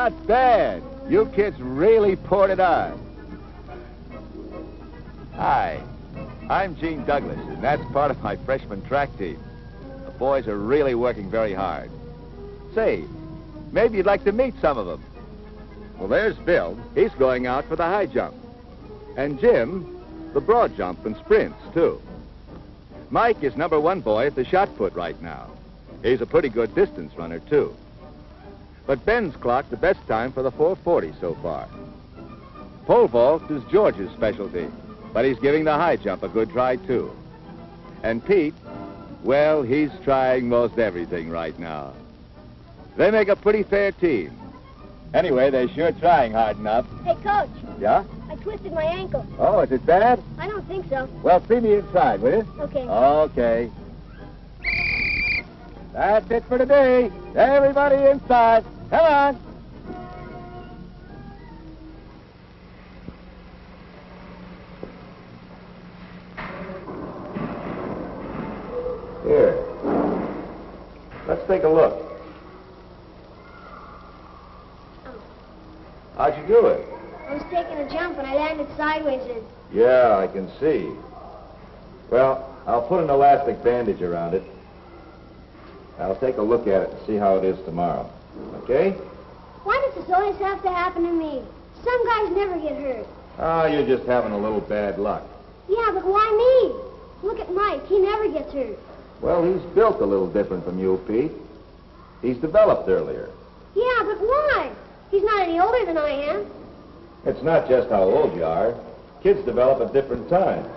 not bad. You kids really poured it on. Hi, I'm Gene Douglas, and that's part of my freshman track team. The boys are really working very hard. Say, maybe you'd like to meet some of them. Well, there's Bill. He's going out for the high jump. And Jim, the broad jump and sprints, too. Mike is #1 boy at the shot put right now. He's a pretty good distance runner, too. But Ben's clocked the best time for the 440 so far. Pole vault is George's specialty, but he's giving the high jump a good try, too. And Pete, well, he's trying most everything right now. They make a pretty fair team. Anyway, they're sure trying hard enough. Hey, Coach. Yeah? I twisted my ankle. Oh, is it bad? I don't think so. Well, see me inside, will you? Okay. Okay. That's it for today. Everybody inside. Come on. Here. Let's take a look. How'd you do it? I was taking a jump and I landed sideways in. Yeah, I can see. Well, I'll put an elastic bandage around it. I'll take a look at it and see how it is tomorrow. Okay? Why does this always have to happen to me? Some guys never get hurt. Oh, you're just having a little bad luck. Yeah, but why me? Look at Mike. He never gets hurt. Well, he's built a little different from you, Pete. He's developed earlier. Yeah, but why? He's not any older than I am. It's not just how old you are. Kids develop at different times.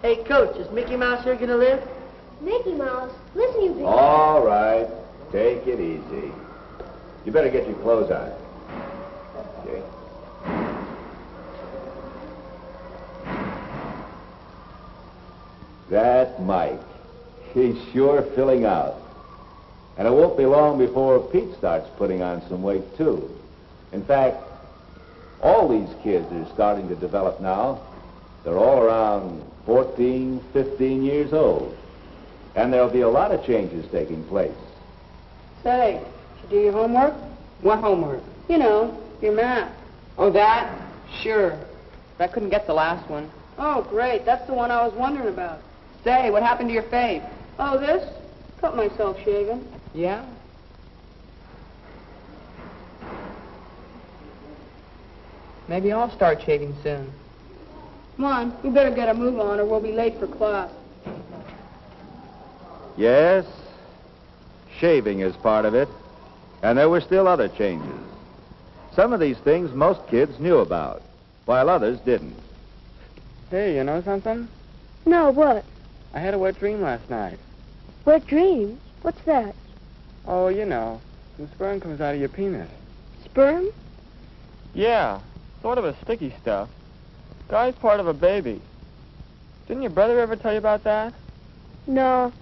Hey, Coach, is Mickey Mouse here gonna live? Mickey Mouse. Listen, you big... All right. Take it easy. You better get your clothes on. Okay. That's Mike. He's sure filling out. And it won't be long before Pete starts putting on some weight, too. In fact, all these kids are starting to develop now. They're all around 14, 15 years old. And there'll be a lot of changes taking place. Say, did you do your homework? What homework? You know, your math. Oh, that? Sure. But I couldn't get the last one. Oh, great. That's the one I was wondering about. Say, what happened to your fade? Oh, this? Cut myself shaving. Yeah? Maybe I'll start shaving soon. Come on, we better get a move on or we'll be late for class. Yes, shaving is part of it. And there were still other changes. Some of these things most kids knew about, while others didn't. Hey, you know something? No, what? I had a wet dream last night. Wet dreams? What's that? Oh, you know, some sperm comes out of your penis. Sperm? Yeah, sort of a sticky stuff. Guy's part of a baby. Didn't your brother ever tell you about that? No.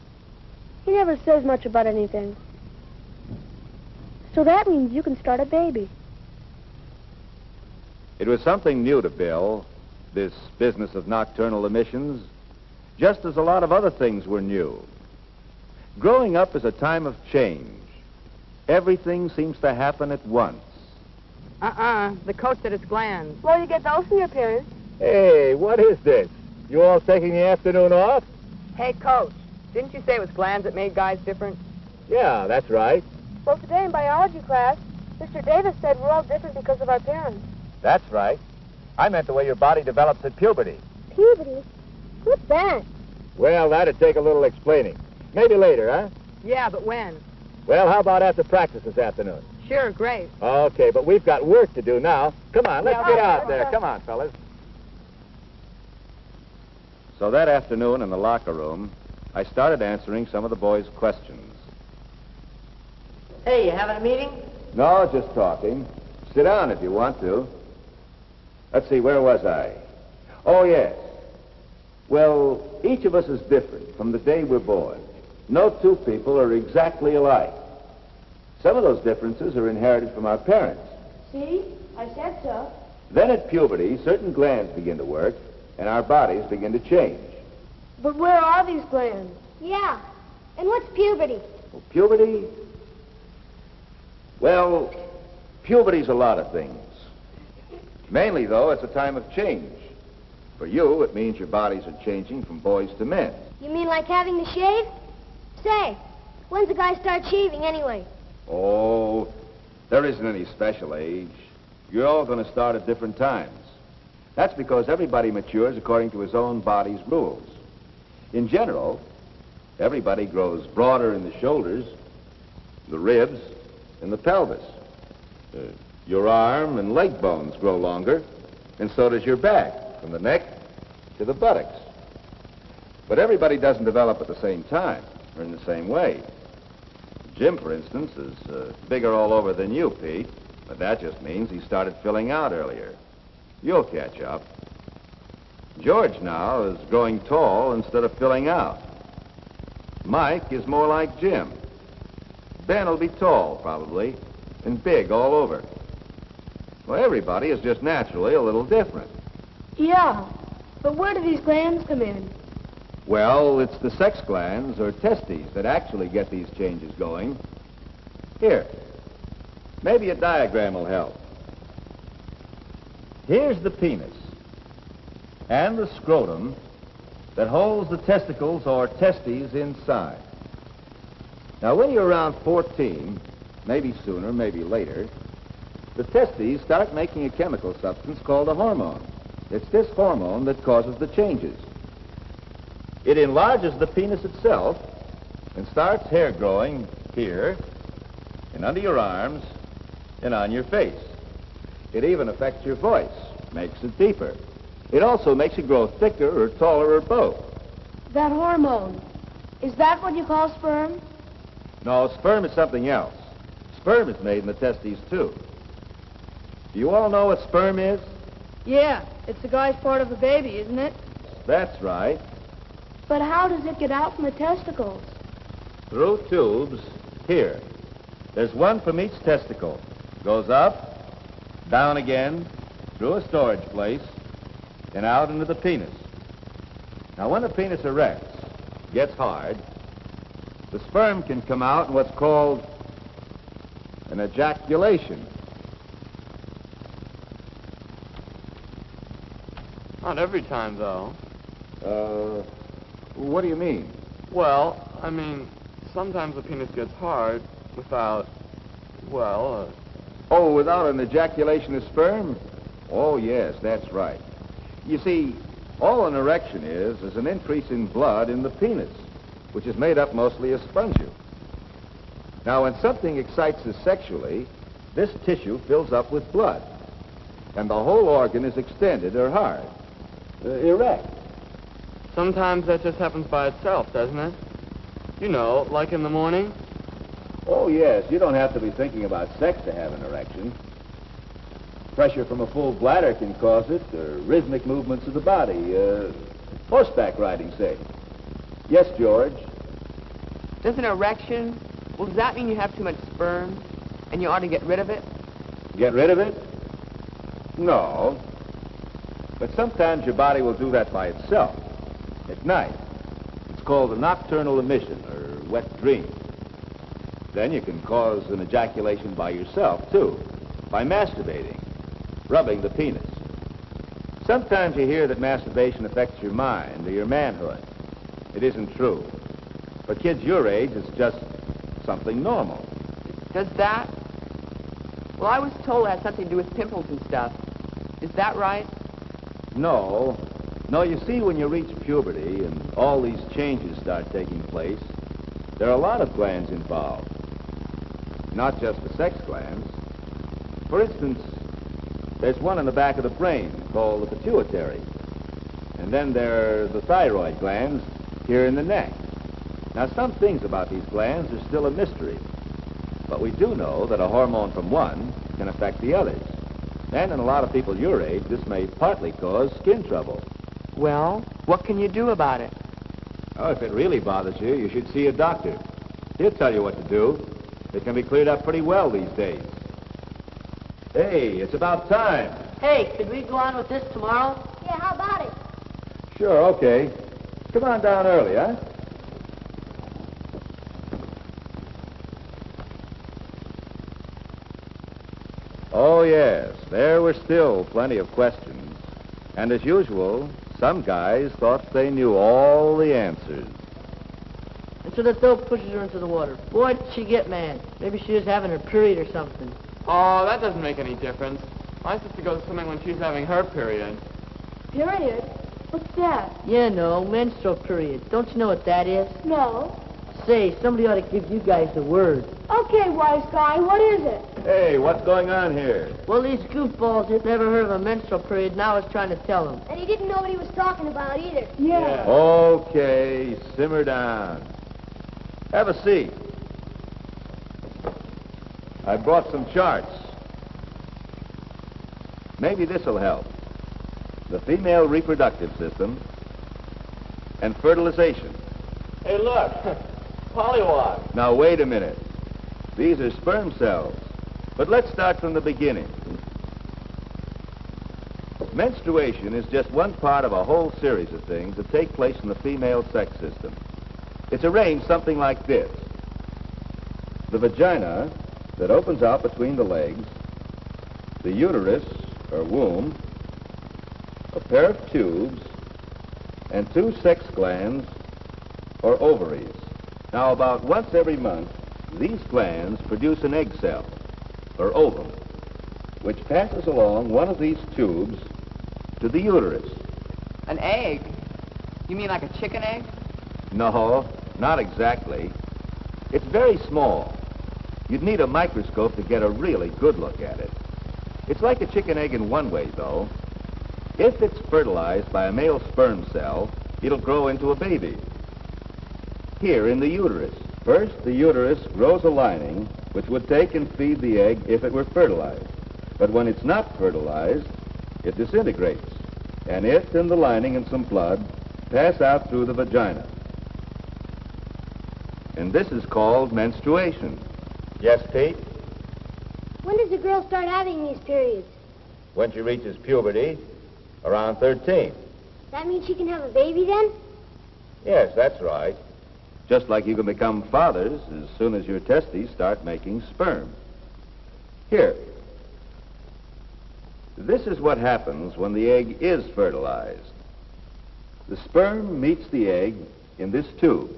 He never says much about anything. So that means you can start a baby. It was something new to Bill, this business of nocturnal emissions, just as a lot of other things were new. Growing up is a time of change. Everything seems to happen at once. The coach said it's glands. Well, you get those from your parents. Hey, what is this? You all taking the afternoon off? Hey, coach, didn't you say it was glands that made guys different? Yeah, that's right. Well, today in biology class, Mr. Davis said we're all different because of our parents. That's right. I meant the way your body develops at puberty. Puberty? What's that? Well, that'd take a little explaining. Maybe later, huh? Yeah, but when? Well, how about after practice this afternoon? Sure, great. Okay, but we've got work to do now. Come on, let's Yeah, get okay, out let's there. go. Come on, fellas. So that afternoon in the locker room, I started answering some of the boys' questions. Hey, you having a meeting? No, just talking. Sit down if you want to. Let's see, where was I? Oh, yes. Well, each of us is different from the day we're born. No two people are exactly alike. Some of those differences are inherited from our parents. See? I said so. Then at puberty, certain glands begin to work, and our bodies begin to change. But where are these glands? Yeah. And what's puberty? Well, puberty? Well, Puberty's a lot of things. Mainly, though, it's a time of change. For you, it means your bodies are changing from boys to men. You mean like having to shave? Say, when's a guy start shaving anyway? Oh, there isn't any special age. You're all going to start at different times. That's because everybody matures according to his own body's rules. In general, everybody grows broader in the shoulders, the ribs, and the pelvis. Your arm and leg bones grow longer, and so does your back, from the neck to the buttocks. But everybody doesn't develop at the same time, or in the same way. Jim, for instance, is bigger all over than you, Pete, but that just means he started filling out earlier. You'll catch up. George now is growing tall instead of filling out. Mike is more like Jim. Ben will be tall, probably, and big all over. Well, everybody is just naturally a little different. Yeah, but where do these glands come in? Well, it's the sex glands, or testes, that actually get these changes going. Here, maybe a diagram will help. Here's the penis and the scrotum that holds the testicles or testes inside. Now, when you're around 14, maybe sooner, maybe later, the testes start making a chemical substance called a hormone. It's this hormone that causes the changes. It enlarges the penis itself and starts hair growing here and under your arms and on your face. It even affects your voice, makes it deeper. It also makes you grow thicker or taller or both. That hormone, is that what you call sperm? No, sperm is something else. Sperm is made in the testes, too. Do you all know what sperm is? Yeah, it's the guy's part of the baby, isn't it? That's right. But how does it get out from the testicles? Through tubes here. There's one from each testicle. Goes up, down again, through a storage place, and out into the penis. Now, when the penis erects, gets hard, the sperm can come out in what's called an ejaculation. Not every time, though. What do you mean? Well, I mean, sometimes the penis gets hard without, well... Oh, without an ejaculation of sperm? Oh, yes, that's right. You see, all an erection is an increase in blood in the penis, which is made up mostly of spongia. Now, when something excites us sexually, this tissue fills up with blood, and the whole organ is extended or hard, erect. Sometimes that just happens by itself, doesn't it? You know, like in the morning. Oh, yes, you don't have to be thinking about sex to have an erection. Pressure from a full bladder can cause it, or rhythmic movements of the body, horseback riding, say. Yes, George? Does an erection, well, does that mean you have too much sperm and you ought to get rid of it? Get rid of it? No. But sometimes your body will do that by itself, at night. It's called a nocturnal emission, or wet dream. Then you can cause an ejaculation by yourself, too, by masturbating, rubbing the penis. Sometimes you hear that masturbation affects your mind or your manhood. It isn't true. For kids your age, it's just something normal. Does that? Well, I was told it had something to do with pimples and stuff. Is that right? No. No, you see, when you reach puberty and all these changes start taking place, there are a lot of glands involved. Not just the sex glands. For instance, there's one in the back of the brain called the pituitary. And then there are the thyroid glands here in the neck. Now, some things about these glands are still a mystery. But we do know that a hormone from one can affect the others. And in a lot of people your age, this may partly cause skin trouble. Well, what can you do about it? Oh, if it really bothers you, you should see a doctor. He'll tell you what to do. It can be cleared up pretty well these days. Hey, it's about time. Hey, could we go on with this tomorrow? Yeah, how about it? Sure, okay. Come on down early, huh? Oh, yes, there were still plenty of questions. And as usual, some guys thought they knew all the answers. And so the dope pushes her into the water. Boy, did she get mad. Maybe she was having her period or something. Oh, that doesn't make any difference. My sister goes swimming when she's having her period. Period? What's that? Yeah, no, menstrual period. Don't you know what that is? No. Say, somebody ought to give you guys the word. Okay, wise guy, what is it? Hey, what's going on here? Well, these goofballs had never heard of a menstrual period, now I was trying to tell them. And he didn't know what he was talking about either. Yeah. Okay, simmer down. Have a seat. I brought some charts. Maybe this'll help. The female reproductive system and fertilization. Hey, look. Pollywog. Now, wait a minute. These are sperm cells. But let's start from the beginning. Menstruation is just one part of a whole series of things that take place in the female sex system. It's arranged something like this. The vagina that opens out between the legs, the uterus, or womb, a pair of tubes, and 2 sex glands, or ovaries. Now, about once every month, these glands produce an egg cell, or ovum, which passes along one of these tubes to the uterus. An egg? You mean like a chicken egg? No, not exactly. It's very small. You'd need a microscope to get a really good look at it. It's like a chicken egg in one way, though. If it's fertilized by a male sperm cell, it'll grow into a baby. Here in the uterus. First, the uterus grows a lining which would take and feed the egg if it were fertilized. But when it's not fertilized, it disintegrates, and it and the lining and some blood pass out through the vagina. And this is called menstruation. Yes, Pete? When does a girl start having these periods? When she reaches puberty, around 13. That means she can have a baby then? Yes, that's right. Just like you can become fathers as soon as your testes start making sperm. Here. This is what happens when the egg is fertilized. The sperm meets the egg in this tube.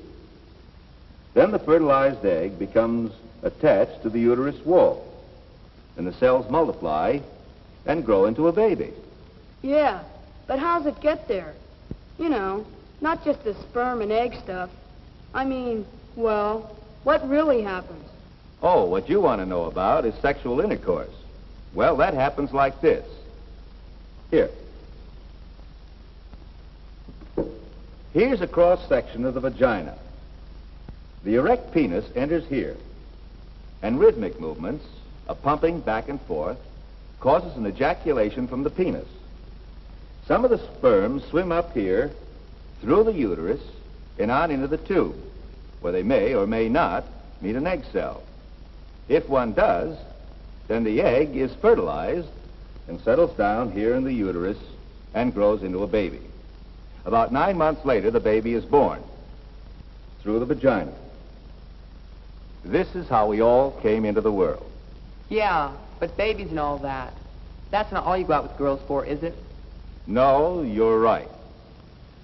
Then the fertilized egg becomes attached to the uterus wall, and the cells multiply and grow into a baby. Yeah, but how's it get there? You know, not just the sperm and egg stuff. I mean, well, what really happens? Oh, what you want to know about is sexual intercourse. Well, that happens like this. Here. Here's a cross-section of the vagina. The erect penis enters here, and rhythmic movements, a pumping back and forth, causes an ejaculation from the penis. Some of the sperm swim up here, through the uterus, and on into the tube, where they may or may not meet an egg cell. If one does, then the egg is fertilized and settles down here in the uterus and grows into a baby. About 9 months later, the baby is born through the vagina. This is how we all came into the world. Yeah, but babies and all that. That's not all you go out with girls for, is it? No, you're right.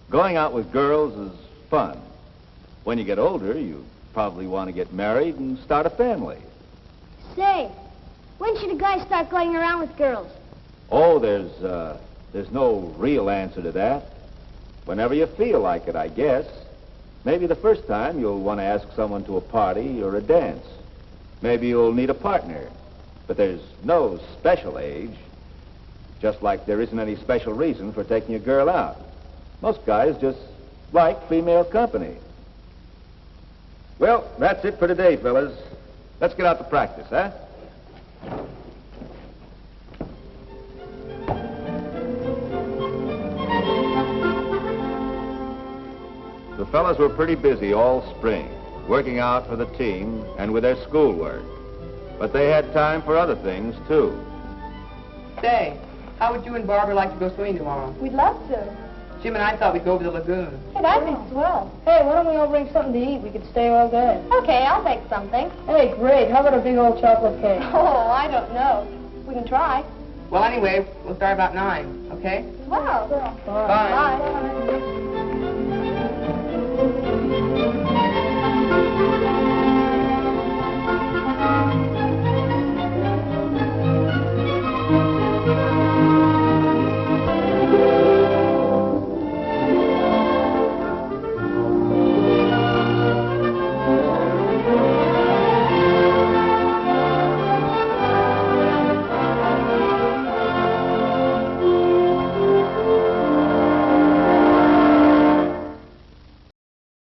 Going out with girls is fun. When you get older, you probably want to get married and start a family. Say, when should a guy start going around with girls? Oh, there's no real answer to that. Whenever you feel like it, I guess. Maybe the first time you'll want to ask someone to a party or a dance. Maybe you'll need a partner. But there's no special age. Just like there isn't any special reason for taking a girl out. Most guys just like female company. Well, that's it for today, fellas. Let's get out to practice, huh? The fellas were pretty busy all spring, working out for the team and with their schoolwork. But they had time for other things, too. Say, how would you and Barbara like to go swimming tomorrow? We'd love to. Jim and I thought we'd go over the lagoon. Hey, that'd be swell. Hey, why don't we all bring something to eat? We could stay all day. Okay, I'll make something. Hey, great. How about a big old chocolate cake? Oh, I don't know. We can try. Well, anyway, we'll start about 9, okay? Wow. Bye.